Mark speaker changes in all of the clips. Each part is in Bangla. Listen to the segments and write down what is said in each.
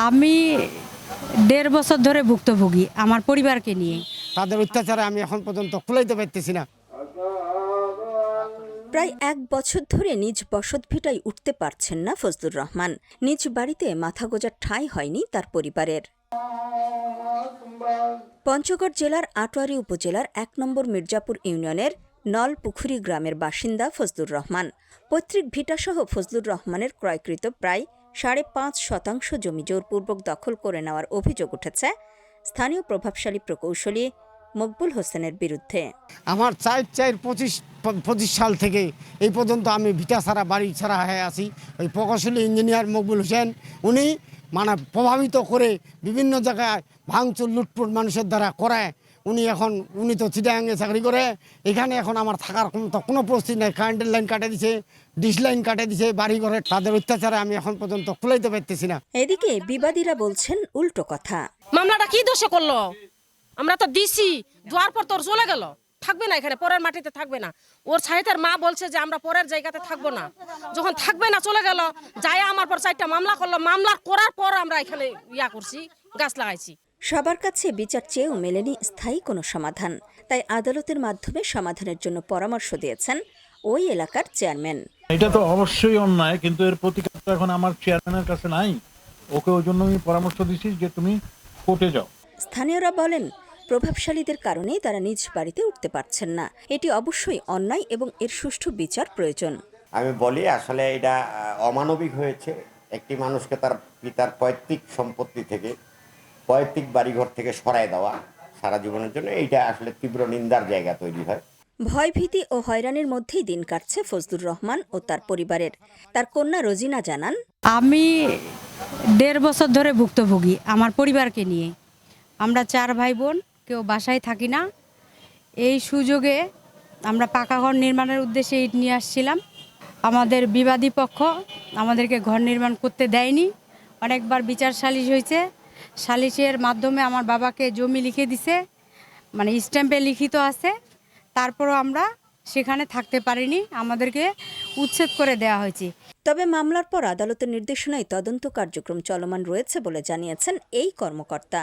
Speaker 1: আমি ১.৫ বছর ধরে ভুক্তভোগী আমার পরিবারকে নিয়ে।
Speaker 2: তাদের অত্যাচারে আমি এখন পর্যন্ত কুলাইতে পারতেছি না।
Speaker 3: প্রায় ১ বছর ধরে নিজ বসতভিটায় উঠতে পারছেন না ফজলুর রহমান। নিজ বাড়িতে মাথা গোঁজার ঠাঁই হয়নি তার পরিবারের। পঞ্চগড় জেলার আটোয়ারী উপজেলার ১ নম্বর মির্জাপুর ইউনিয়নের নলপুখুরি গ্রামের বাসিন্দা ফজলুর রহমান। পৈতৃক ভিটাসহ ফজলুর রহমানের ক্রয়কৃত প্রায় ৫.৫ শতাংশ জমি জোরপূর্বক দখল করে নেওয়ার অভিযোগ উঠেছে স্থানীয় প্রভাবশালী প্রকৌশলী মকবুল হোসেনের বিরুদ্ধে।
Speaker 2: আমার ২৫ সাল থেকে এই পর্যন্ত আমি ভিটা ছাড়া বাড়ি ছাড়া হয়ে আছি। ওই প্রকৌশলী ইঞ্জিনিয়ার মকবুল হোসেন উনি প্রভাবিত করে বিভিন্ন জায়গায় ভাঙচুর লুটপুট মানুষের দ্বারা করায়। উনি তো চিটাগাঙে চাকরি করে, এখানে এখন আমার থাকার কোনো পরিস্থিতি নেই। কারেন্টের লাইন কাটে দিছে, ডিশ লাইন কাটে দিছে, বাড়ি ঘরে তাদের অত্যাচারে আমি এখন পর্যন্ত কুলাইতে পারতেছি না।
Speaker 3: এদিকে বিবাদীরা বলছেন উল্টো কথা।
Speaker 4: মামলাটা কি দোষে করলো? আমরা তো দিছি, দুয়ার পর তোর চলে গেল, থাকবে না এখানে, পরের মাটিতে থাকবে না। ওর সাহিত্যের মা বলছে যে আমরা পরের জায়গাতে থাকবো না। যখন থাকবে না চলে গেল, যাই আমার পর 4টা মামলা করলো। মামলা করার পর আমরা এখানে করছি, গাছ লাগাইছি।
Speaker 3: সবার কাছে বিচার চেয়েও মেলেনি স্থায়ী কোনো সমাধান। তাই আদালতের মাধ্যমে সমাধানের জন্য পরামর্শ দিয়েছেন ওই এলাকার চেয়ারম্যান।
Speaker 5: এটা তো অবশ্যই অন্যায়, কিন্তু এর প্রতিকার তো এখন আমার চেয়ারম্যানের কাছে নাই। ওকে ওই জন্য আমি পরামর্শ দিচ্ছি যে তুমি কোর্টে যাও।
Speaker 3: স্থানীয়রা বলেন, প্রভাবশালীদের কারণেই তারা নিজ বাড়িতে উঠতে পারছেন না। এটি অবশ্যই অন্যায় এবং এর সুষ্ঠু বিচার প্রয়োজন।
Speaker 6: আমি বলি আসলে এটা অমানবিক হয়েছে। একটি মানুষকে তার পিতার পৈতৃক সম্পত্তি থেকে, পৈতৃক বাড়িঘর থেকে সরায় দেওয়া সারা জীবনের জন্য, এইটা আসলে তীব্র নিন্দার জায়গা তৈরি হয়।
Speaker 3: ভয়ভীতি ও হয়রানির মধ্যেই দিন কাটছে ফজলুর রহমান ও তার পরিবারের। তার কন্যা রোজিনা জানান,
Speaker 1: আমি ১.৫ বছর ধরে ভুক্তভোগী আমার পরিবারকে নিয়ে। আমরা 4 ভাই বোন, কেউ বাসায় থাকি না। এই সুযোগে আমরা পাকা ঘর নির্মাণের উদ্দেশ্যে ইট নিয়ে আসছিলাম। আমাদের বিবাদী পক্ষ আমাদেরকে ঘর নির্মাণ করতে দেয়নি। অনেকবার বিচার সালিশ হয়েছে, সালিশের মাধ্যমে আমার বাবাকে জমি লিখে দিছে, স্ট্যাম্পে লিখিত আছে। তারপরও আমরা সেখানে থাকতে পারিনি, আমাদেরকে উচ্ছেদ করে দেওয়া হয়েছে।
Speaker 3: তবে মামলার পর আদালতের নির্দেশনায় তদন্ত কার্যক্রম চলমান রয়েছে বলে জানিয়েছেন এই কর্মকর্তা।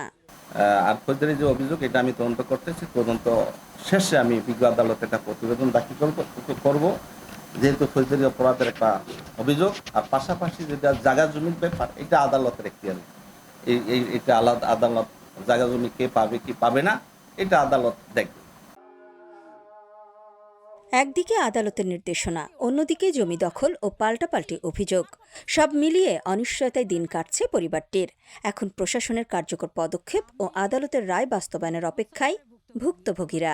Speaker 7: আর ফৌজদারি যে অভিযোগ, এটা আমি তদন্ত করতেছি। তদন্ত শেষে আমি বিজ্ঞ আদালতে একটা প্রতিবেদন দাখিল করব, যেহেতু ফৌজদারি অপরাধের একটা অভিযোগ। আর পাশাপাশি যেটা জায়গা জমির ব্যাপার, এটা আদালতের এখতিয়ার। এটা আদালত জায়গা জমি কে পাবে কি পাবে না, এটা আদালত দেখবে।
Speaker 3: একদিকে আদালতের নির্দেশনা, অন্যদিকে জমি দখল ও পাল্টাপাল্টি অভিযোগ। সব মিলিয়ে অনিশ্চয়তায় দিন কাটছে পরিবারটির। এখন প্রশাসনের কার্যকর পদক্ষেপ ও আদালতের রায় বাস্তবায়নের অপেক্ষায় ভুক্তভোগীরা।